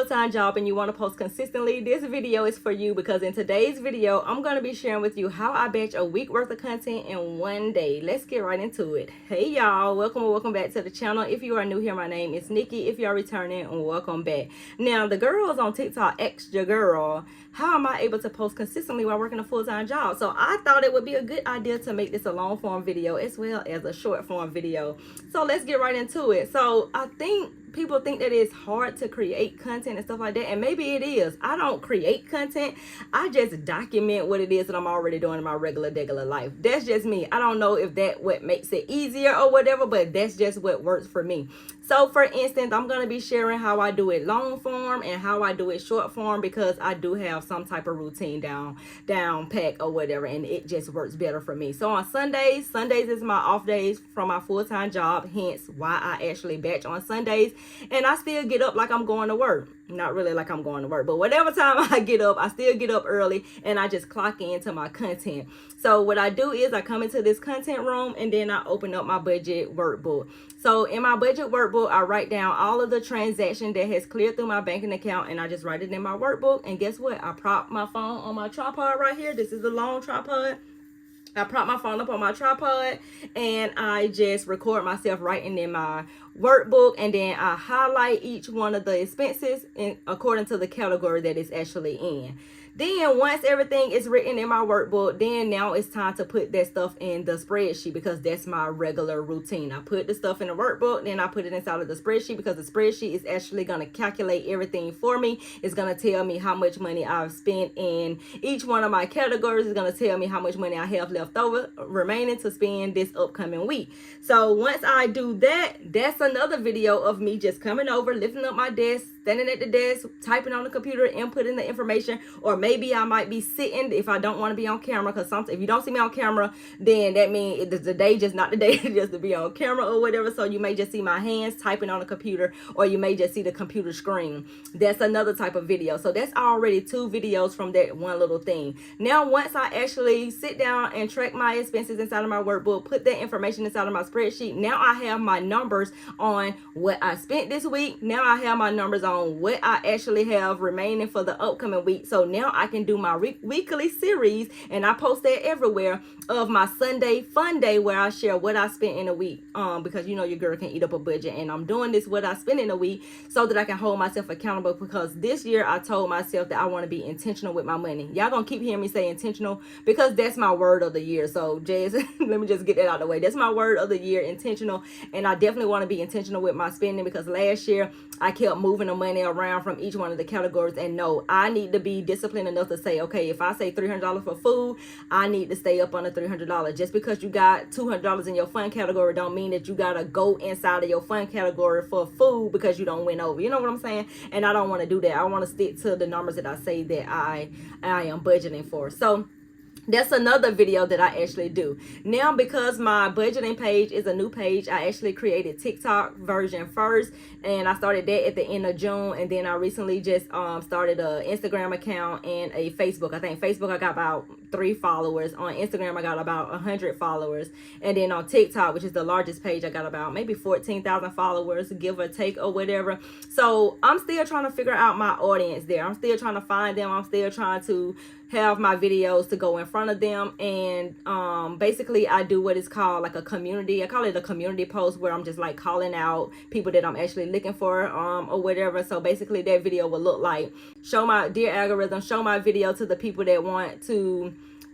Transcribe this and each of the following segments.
full-time job and you want to post consistently, this video is for you, because in today's video, I'm going to be sharing with you how I batch a week worth of content in one day. Let's get right into it. Hey y'all, welcome back to the channel. If you are new here, my name is Nikki. If you are returning, welcome back. Now, the girls on TikTok asked your girl, how am I able to post consistently while working a full-time job? So I thought it would be a good idea to make this a long form video as well as a short form video. So let's get right into it. So I think people think that it's hard to create content and stuff like that, and maybe it is. I don't create content, I just document what it is that I'm already doing in my regular life. That's just me. I don't know if that what makes it easier or whatever, but that's just what works for me. So for instance, I'm going to be sharing how I do it long form and how I do it short form, because I do have some type of routine down pack or whatever, and it just works better for me. So on Sundays is my off days from my full-time job, hence why I actually batch on Sundays. And I still get up like I'm going to work. Not really like I'm going to work, but whatever time I get up, I still get up early and I just clock into my content. So what I do is I come into this content room and then I open up my budget workbook. So in my budget workbook, I write down all of the transaction that has cleared through my banking account, and I just write it in my workbook. And guess what? I prop my phone on my tripod right here. This is a long tripod. I prop my phone up on my tripod and I just record myself writing in my workbook, and then I highlight each one of the expenses according to the category that it's actually in. Then once everything is written in my workbook, then now it's time to put that stuff in the spreadsheet, because that's my regular routine. I put the stuff in the workbook, then I put it inside of the spreadsheet, because the spreadsheet is actually going to calculate everything for me. It's going to tell me how much money I've spent in each one of my categories. It's going to tell me how much money I have left over remaining to spend this upcoming week. So once I do that, that's another video of me just coming over, lifting up my desk, standing at the desk, typing on the computer, inputting the information. Or maybe I might be sitting if I don't want to be on camera, because sometimes if you don't see me on camera, then that means the day just not the day just to be on camera or whatever. So you may just see my hands typing on the computer, or you may just see the computer screen. That's another type of video. So that's already 2 videos from that one little thing. Now once I actually sit down and track my expenses inside of my workbook, put that information inside of my spreadsheet, now I have my numbers on what I spent this week. Now I have my numbers on what I actually have remaining for the upcoming week. So now I can do my weekly series, and I post that everywhere, of my Sunday fun day, where I share what I spent in a week, because you know your girl can eat up a budget, and I'm doing this what I spent in a week so that I can hold myself accountable, because this year I told myself that I want to be intentional with my money. Y'all gonna keep hearing me say intentional, because that's my word of the year. So just let me just get that out of the way. That's my word of the year, intentional. And I definitely want to be intentional with my spending, because last year I kept moving the money around from each one of the categories. And no, I need to be disciplined enough to say, okay, if I say $300 for food, I need to stay up under $300. Just because you got $200 in your fun category don't mean that you gotta go inside of your fun category for food because you don't win over. You know what I'm saying? And I don't want to do that. I want to stick to the numbers that I say that I am budgeting for. So that's another video that I actually do. Now, because my budgeting page is a new page, I actually created TikTok version first, and I started that at the end of June. And then I recently just started an Instagram account and a Facebook. I think Facebook I got about 3 followers. On Instagram I got about 100 followers, and then on TikTok, which is the largest page, I got about maybe 14,000 followers, give or take or whatever. So I'm still trying to figure out my audience there. I'm still trying to find them. I'm still trying to have my videos to go in front of them. And basically I do what is called like a community. I call it a community post, where I'm just like calling out people that I'm actually looking for or whatever. So basically that video will look like, show my dear algorithm, show my video to the people that want to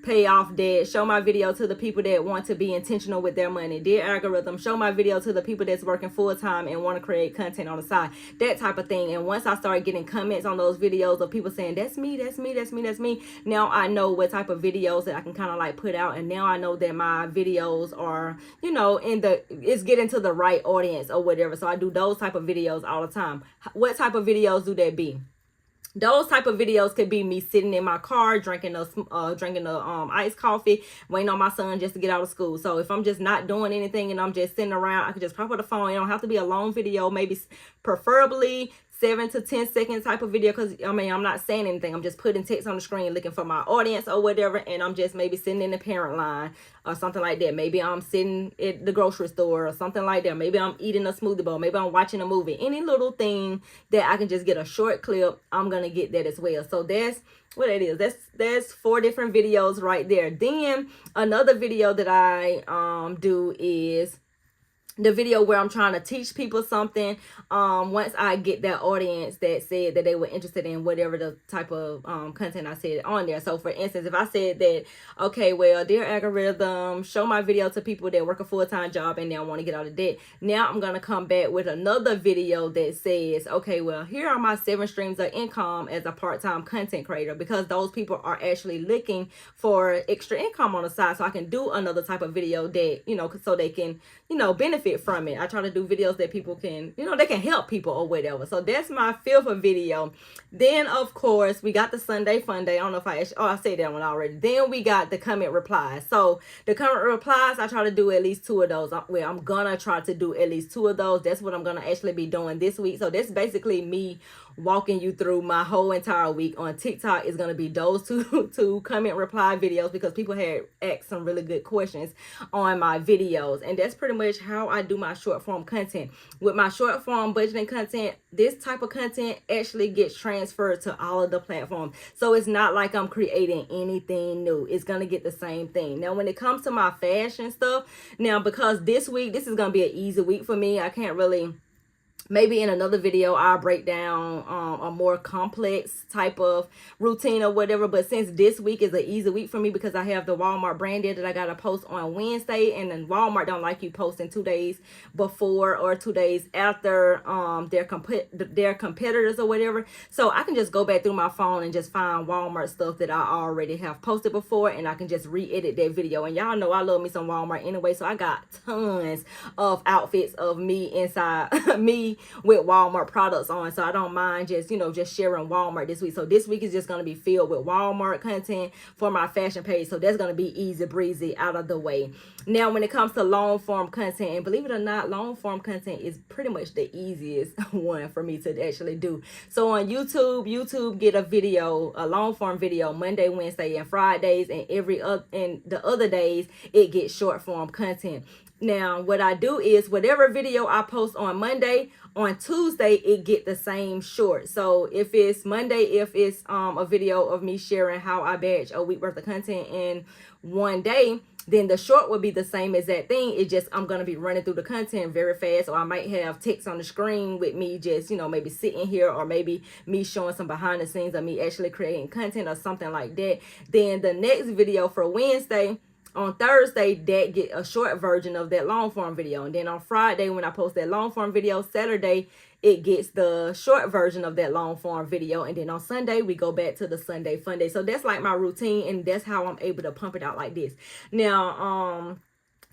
pay off debt, show my video to the people that want to be intentional with their money. Dear algorithm, show my video to the people that's working full-time and want to create content on the side, that type of thing. And once I started getting comments on those videos of people saying, that's me, that's me, that's me, that's me, now I know what type of videos that I can kind of like put out. And now I know that my videos are, you know, it's getting to the right audience or whatever. So I do those type of videos all the time. What type of videos do that be? Those type of videos could be me sitting in my car drinking a iced coffee, waiting on my son just to get out of school. So if I'm just not doing anything and I'm just sitting around, I could just pop up the phone. It don't have to be a long video, maybe preferably 7 to 10 second type of video, because I mean, I'm not saying anything. I'm just putting text on the screen looking for my audience or whatever, and I'm just maybe sitting in the parent line or something like that. Maybe I'm sitting at the grocery store or something like that. Maybe I'm eating a smoothie bowl. Maybe I'm watching a movie. Any little thing that I can just get a short clip, I'm gonna get that as well. So that's what it is. That's 4 different videos right there. Then another video that I do is the video where I'm trying to teach people something. Once I get that audience that said that they were interested in whatever the type of content I said on there. So for instance, if I said that, okay, well, dear algorithm, show my video to people that work a full-time job and they want to get out of debt. Now I'm going to come back with another video that says, okay, well, here are my 7 streams of income as a part-time content creator, because those people are actually looking for extra income on the side. So I can do another type of video that, you know, so they can, you know, benefit from it. I try to do videos that people can, you know, they can help people or whatever. So that's my 5th video. Then of course we got the Sunday Fun Day. I don't know if I said that one already. Then we got the comment replies. So the comment replies, I try to do at least 2 of those. Well, I'm gonna try to do at least 2 of those. That's what I'm gonna actually be doing this week. So that's basically me walking you through my whole entire week on TikTok. Is going to be those two comment reply videos, because people had asked some really good questions on my videos, and that's pretty much how I do my short form content. With my short form budgeting content, this type of content actually gets transferred to all of the platforms, so it's not like I'm creating anything new. It's going to get the same thing. Now when it comes to my fashion stuff, now because this week, this is going to be an easy week for me, I can't really, maybe in another video I'll break down a more complex type of routine or whatever. But since this week is an easy week for me, because I have the Walmart brand deal that I got to post on Wednesday, and then Walmart don't like you posting 2 days before or 2 days after their competitors or whatever. So I can just go back through my phone and just find Walmart stuff that I already have posted before, and I can just re-edit that video. And y'all know I love me some Walmart anyway, so I got tons of outfits of me inside me with Walmart products on, so I don't mind just, you know, just sharing Walmart this week. So this week is just going to be filled with Walmart content for my fashion page, so that's going to be easy breezy out of the way. Now when it comes to long form content, and believe it or not, long form content is pretty much the easiest one for me to actually do. So on YouTube get a long form video Monday, Wednesday, and Fridays, and the other days it gets short form content. Now what I do is, whatever video I post on Monday, on Tuesday it get the same short. So if it's Monday, if it's a video of me sharing how I batch a week worth of content in one day, then the short will be the same as that thing. It just, I'm going to be running through the content very fast, or I might have text on the screen with me just, you know, maybe sitting here, or maybe me showing some behind the scenes of me actually creating content or something like that. Then the next video for Wednesday, on Thursday, that get a short version of that long form video. And then on Friday, when I post that long form video, Saturday, it gets the short version of that long form video. And then on Sunday, we go back to the Sunday Fun Day. So that's like my routine, and that's how I'm able to pump it out like this. Now,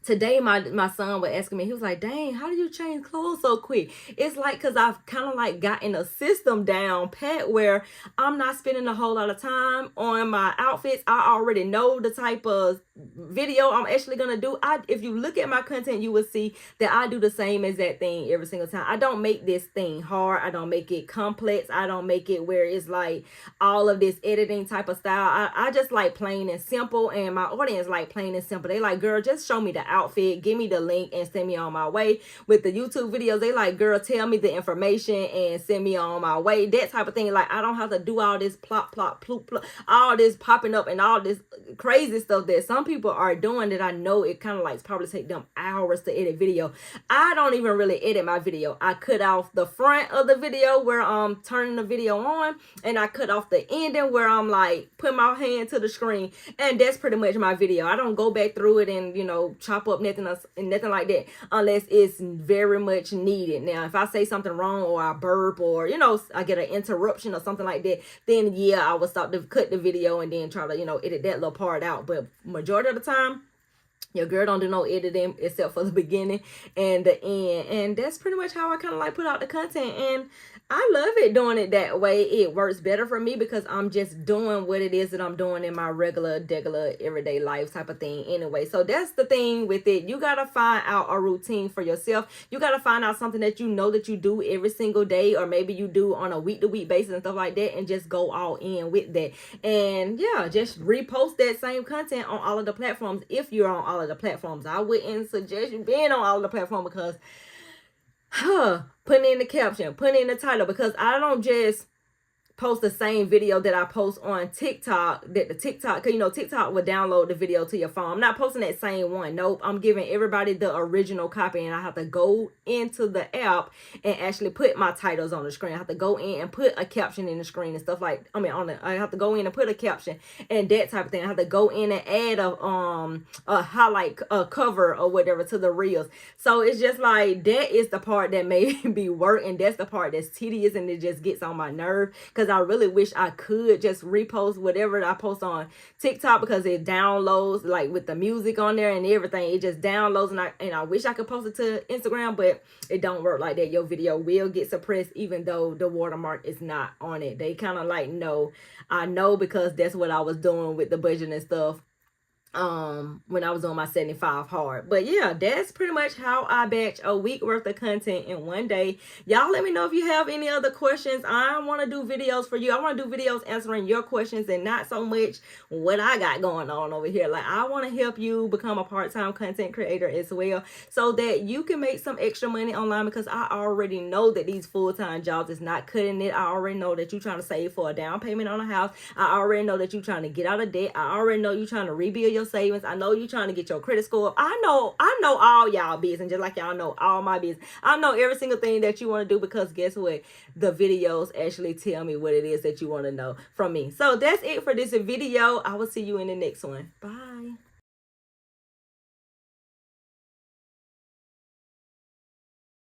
today my son was asking me, he was like, dang, how do you change clothes so quick? It's like, because I've kind of like gotten a system down pat where I'm not spending a whole lot of time on my outfits. I already know the type of video I'm actually gonna do. If you look at my content, you will see that I do the same exact thing every single time. I don't make this thing hard. I don't make it complex. I don't make it where it's like all of this editing type of style. I just like plain and simple, and my audience like plain and simple. They like, girl, just show me the outfit, give me the link, and send me on my way. With the YouTube videos, they like, girl, tell me the information and send me on my way. That type of thing. Like, I don't have to do all this plop, plop, ploop, plop, all this popping up and all this crazy stuff that some people are doing, that I know it kind of like probably take them hours to edit video. I don't even really edit my video. I cut off the front of the video where I'm turning the video on, and I cut off the ending where I'm like putting my hand to the screen, and that's pretty much my video. I don't go back through it and, you know, chop up nothing else, nothing like that, unless it's very much needed. Now if I say something wrong, or I burp, or, you know, I get an interruption or something like that, then yeah, I will stop to cut the video and then try to, you know, edit that little part out. But majority of the time, Your girl don't do no editing except for the beginning and the end. And that's pretty much how I kind of like put out the content. And I love it doing it that way. It works better for me because I'm just doing what it is that I'm doing in my regular, everyday life type of thing anyway. So that's the thing with it. You got to find out a routine for yourself. You got to find out something that you know that you do every single day, or maybe you do on a week-to-week basis and stuff like that, and just go all in with that. And yeah, just repost that same content on all of the platforms if you're on all of the platforms. I wouldn't suggest you being on all of the platforms because putting in the caption, putting in the title, because I don't just post the same video that I post on TikTok, that the TikTok, cause you know, TikTok will download the video to your phone. I'm not posting that same one. Nope. I'm giving everybody the original copy, and I have to go into the app and actually put my titles on the screen. I have to go in and put a caption in the screen and stuff like, I have to go in and put a caption and that type of thing. I have to go in and add a highlight, a cover or whatever to the reels. So it's just like, that is the part that may be work, and that's the part that's tedious, and it just gets on my nerve, because I really wish I could just repost whatever I post on TikTok, because it downloads like with the music on there and everything. It just downloads, and I wish I could post it to Instagram, but it don't work like that. Your video will get suppressed even though the watermark is not on it. They kind of like know. I know because that's what I was doing with the budget and stuff when I was on my 75 hard. But yeah, that's pretty much how I batch a week worth of content in one day. Y'all let me know if you have any other questions. I want to do videos for you. I want to do videos answering your questions and not so much what I got going on over here. Like, I want to help you become a part-time content creator as well, so that you can make some extra money online, because I already know that these full-time jobs is not cutting it. I already know that you're trying to save for a down payment on a house. I already know that you're trying to get out of debt. I already know you're trying to rebuild your savings. I know you're trying to get your credit score up. I know all y'all business, just like y'all know all my business. I know every single thing that you want to do, because guess what? The videos actually tell me what it is that you want to know from me. So that's it for this video. I will see you in the next one. Bye.